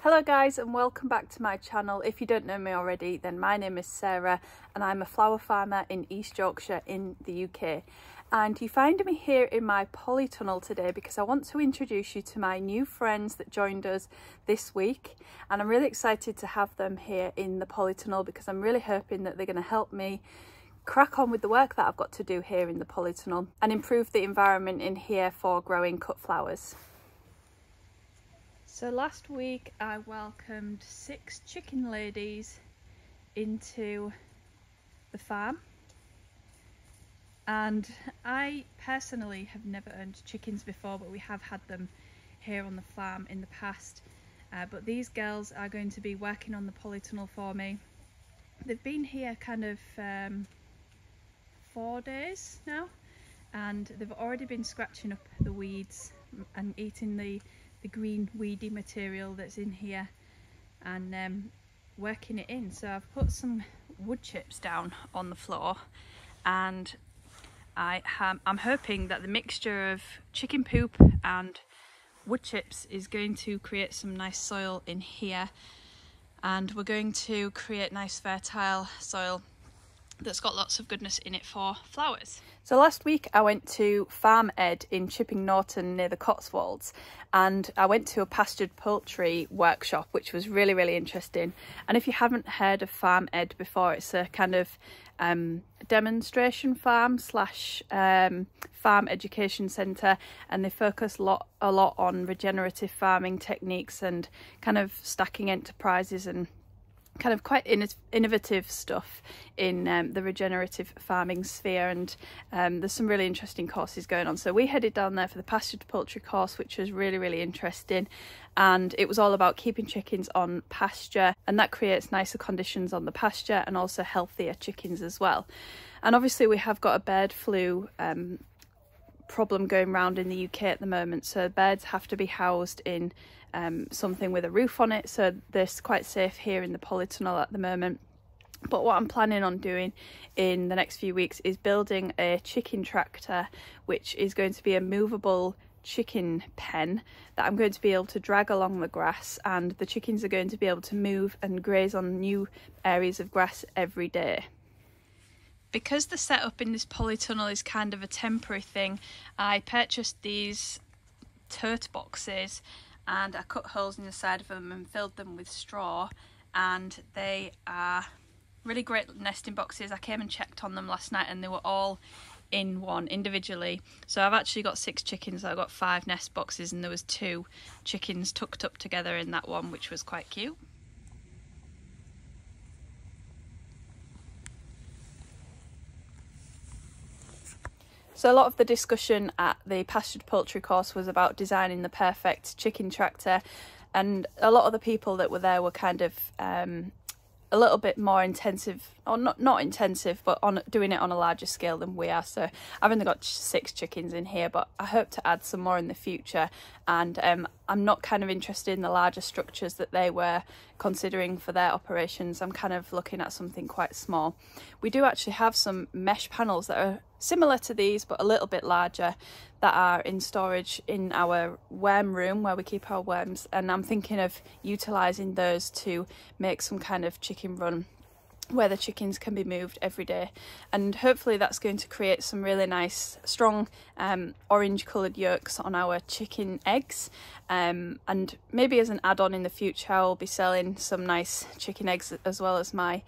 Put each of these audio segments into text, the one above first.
Hello guys, and welcome back to my channel. If you don't know me already, then my name is Sarah and I'm a flower farmer in East Yorkshire in the UK. And you find me here in my polytunnel today because I want to introduce you to my new friends that joined us this week, and I'm really excited to have them here in the polytunnel because I'm really hoping that they're going to help me crack on with the work that I've got to do here in the polytunnel and improve the environment in here for growing cut flowers. So last week I welcomed 6 chicken ladies into the farm, and I personally have never owned chickens before, but we have had them here on the farm in the past. But these girls are going to be working on the polytunnel for me. They've been here kind of 4 days now, and they've already been scratching up the weeds and eating the green weedy material that's in here and working it in. So I've put some wood chips down on the floor, and I'm hoping that the mixture of chicken poop and wood chips is going to create some nice soil in here, and we're going to create nice fertile soil that's got lots of goodness in it for flowers. So last week I went to Farm Ed in Chipping Norton near the Cotswolds, and I went to a pastured poultry workshop, which was really interesting. And if you haven't heard of Farm Ed before, it's a kind of demonstration farm slash farm education centre, and they focus a lot on regenerative farming techniques and kind of stacking enterprises and kind of quite innovative stuff in the regenerative farming sphere. And there's some really interesting courses going on. So we headed down there for the pastured poultry course, which was really interesting, and it was all about keeping chickens on pasture, and that creates nicer conditions on the pasture and also healthier chickens as well. And obviously we have got a bird flu problem going around in the UK at the moment, so birds have to be housed in something with a roof on it, so they're quite safe here in the polytunnel at the moment. But what I'm planning on doing in the next few weeks is building a chicken tractor, which is going to be a movable chicken pen that I'm going to be able to drag along the grass, and the chickens are going to be able to move and graze on new areas of grass every day. Because the setup in this polytunnel is kind of a temporary thing, I purchased these tote boxes and I cut holes in the side of them and filled them with straw, and they are really great nesting boxes. I came and checked on them last night and they were all in one individually. So I've actually got 6 chickens. I've got 5 nest boxes, and there was 2 chickens tucked up together in that one, which was quite cute. So a lot of the discussion at the pastured poultry course was about designing the perfect chicken tractor, and a lot of the people that were there were kind of a little bit more intensive, or not intensive, but on doing it on a larger scale than we are. So I've only got 6 chickens in here, but I hope to add some more in the future. And I'm not kind of interested in the larger structures that they were considering for their operations. I'm kind of looking at something quite small. We do actually have some mesh panels that are similar to these but a little bit larger that are in storage in our worm room where we keep our worms, and I'm thinking of utilising those to make some kind of chicken run where the chickens can be moved every day, and hopefully that's going to create some really nice strong orange coloured yolks on our chicken eggs, and maybe as an add-on in the future I'll be selling some nice chicken eggs as well as my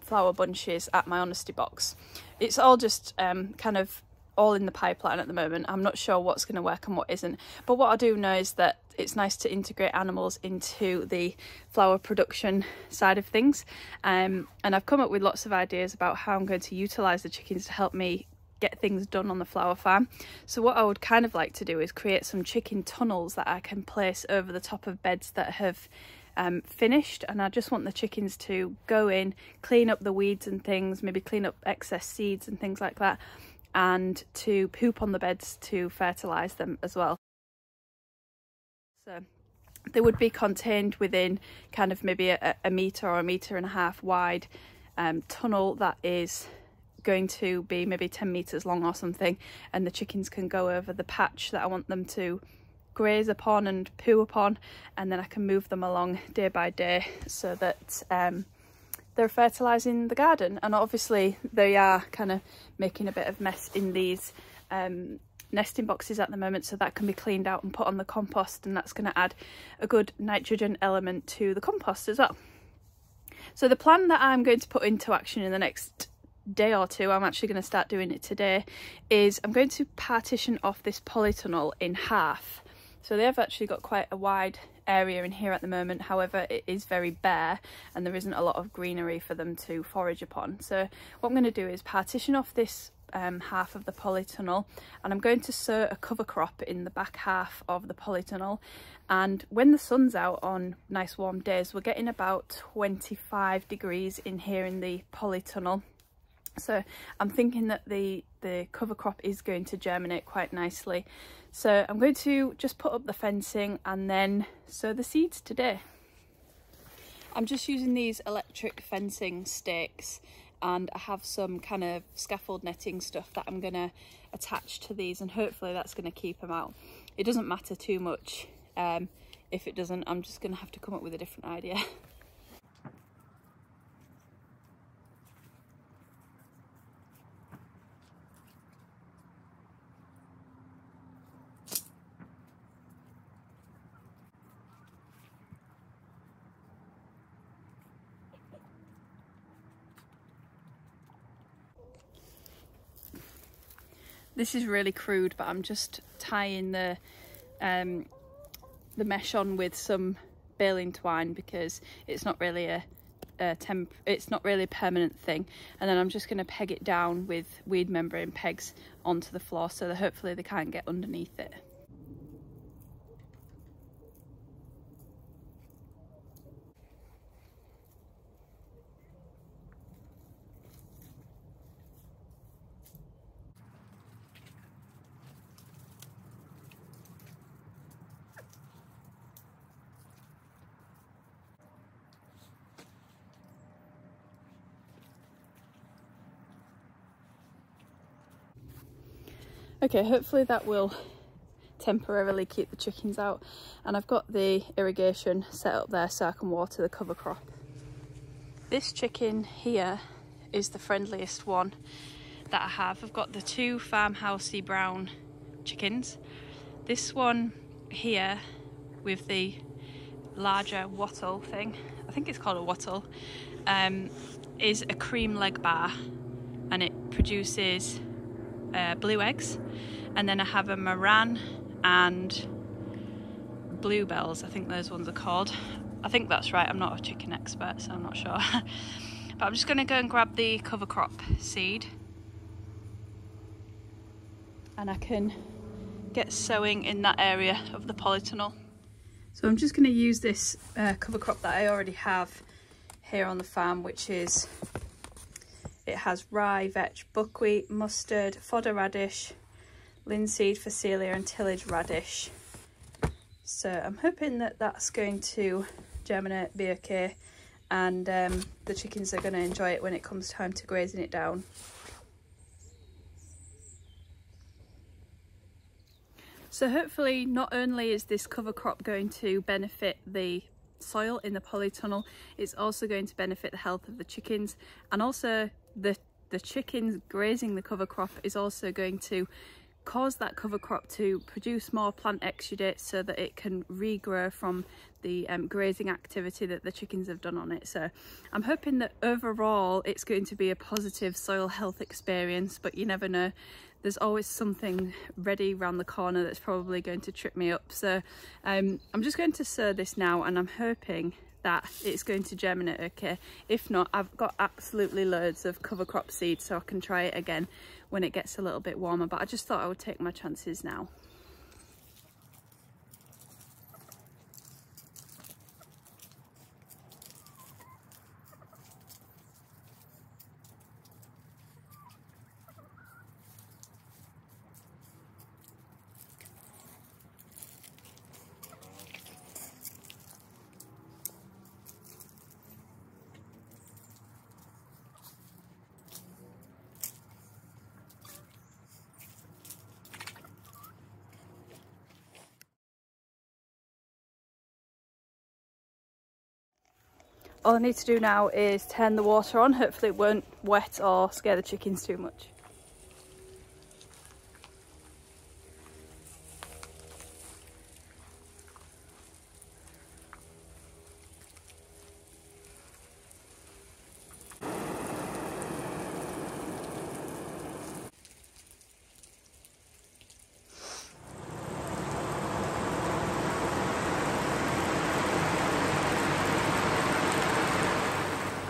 flower bunches at my honesty box. It's all just kind of all in the pipeline at the moment. I'm not sure what's going to work and what isn't, but what I do know is that it's nice to integrate animals into the flower production side of things, and I've come up with lots of ideas about how I'm going to utilise the chickens to help me get things done on the flower farm. So what I would kind of like to do is create some chicken tunnels that I can place over the top of beds that have finished, and I just want the chickens to go in, clean up the weeds and things, maybe clean up excess seeds and things like that, and to poop on the beds to fertilise them as well. So they would be contained within kind of maybe a metre or a metre and a half wide tunnel that is going to be maybe 10 metres long or something, and the chickens can go over the patch that I want them to graze upon and poo upon, and then I can move them along day by day so that they're fertilising the garden. And obviously they are kind of making a bit of mess in these nesting boxes at the moment, so that can be cleaned out and put on the compost, and that's going to add a good nitrogen element to the compost as well. So the plan that I'm going to put into action in the next day or two, I'm actually going to start doing it today, is I'm going to partition off this polytunnel in half. So they have actually got quite a wide area in here at the moment, however it is very bare and there isn't a lot of greenery for them to forage upon. So what I'm going to do is partition off this half of the polytunnel, and I'm going to sow a cover crop in the back half of the polytunnel. And when the sun's out on nice warm days, we're getting about 25 degrees in here in the polytunnel. So I'm thinking that the cover crop is going to germinate quite nicely. So I'm going to just put up the fencing and then sow the seeds today. I'm just using these electric fencing stakes, and I have some kind of scaffold netting stuff that I'm going to attach to these, and hopefully that's going to keep them out. It doesn't matter too much. If it doesn't, I'm just going to have to come up with a different idea. This is really crude, but I'm just tying the mesh on with some baling twine because it's not really a permanent thing, and then I'm just going to peg it down with weed membrane pegs onto the floor so that hopefully they can't get underneath it. Okay, hopefully that will temporarily keep the chickens out, and I've got the irrigation set up there so I can water the cover crop. This chicken here is the friendliest one that I have. I've got the two farmhousey brown chickens. This one here with the larger wattle thing, I think it's called a wattle, is a cream leg bar, and it produces blue eggs. And then I have a Moran and bluebells, I think those ones are called. I think that's right, I'm not a chicken expert so I'm not sure. But I'm just going to go and grab the cover crop seed, and I can get sowing in that area of the polytunnel. So I'm just going to use this cover crop that I already have here on the farm, which is, it has rye, vetch, buckwheat, mustard, fodder radish, linseed, phacelia and tillage radish. So I'm hoping that that's going to germinate, be okay, and the chickens are going to enjoy it when it comes time to grazing it down. So hopefully not only is this cover crop going to benefit the soil in the polytunnel, it's also going to benefit the health of the chickens, and also the chickens grazing the cover crop is also going to cause that cover crop to produce more plant exudate so that it can regrow from the grazing activity that the chickens have done on it. So I'm hoping that overall it's going to be a positive soil health experience, but you never know. There's always something ready around the corner that's probably going to trip me up. So I'm just going to sow this now, and I'm hoping that it's going to germinate okay. If not, I've got absolutely loads of cover crop seeds, so I can try it again when it gets a little bit warmer, but I just thought I would take my chances now. all I need to do now is turn the water on. Hopefully it won't wet or scare the chickens too much.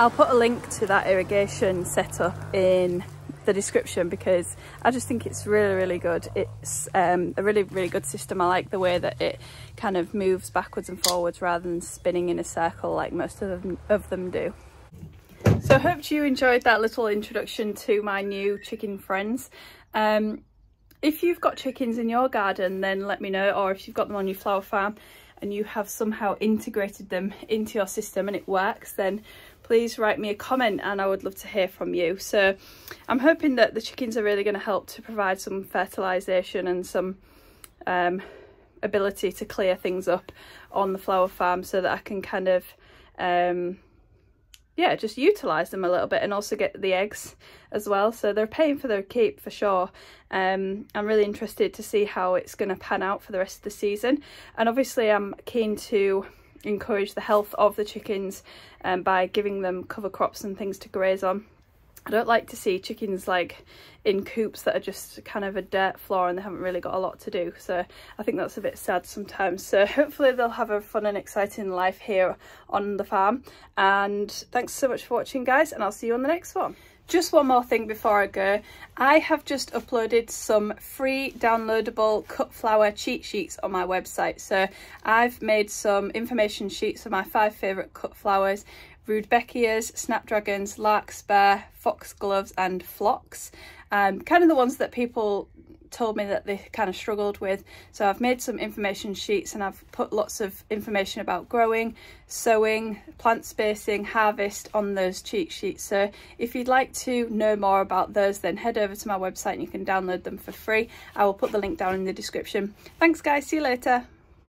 I'll put a link to that irrigation setup in the description because I just think it's really good. It's a really good system. I like the way that it kind of moves backwards and forwards rather than spinning in a circle like most of them do. So I hope you enjoyed that little introduction to my new chicken friends. If you've got chickens in your garden, then let me know, or if you've got them on your flower farm and you have somehow integrated them into your system and it works, then please write me a comment and I would love to hear from you. So I'm hoping that the chickens are really going to help to provide some fertilisation and some ability to clear things up on the flower farm so that I can kind of yeah, just utilise them a little bit and also get the eggs as well. So they're paying for their keep for sure. I'm really interested to see how it's going to pan out for the rest of the season, and obviously I'm keen to encourage the health of the chickens by giving them cover crops and things to graze on. I don't like to see chickens like in coops that are just kind of a dirt floor and they haven't really got a lot to do, so I think that's a bit sad sometimes. So hopefully they'll have a fun and exciting life here on the farm, and thanks so much for watching guys, and I'll see you on the next one. Just one more thing before I go. I have just uploaded some free downloadable cut flower cheat sheets on my website. So I've made some information sheets of my 5 favourite cut flowers: Rudbeckias, Snapdragons, Larkspur, Foxgloves and Phlox. Kind of the ones that people told me that they kind of struggled with. So I've made some information sheets and I've put lots of information about growing, sowing, plant spacing, harvest on those cheat sheets. So if you'd like to know more about those, then head over to my website and you can download them for free. I will put the link down in the description. Thanks guys, see you later.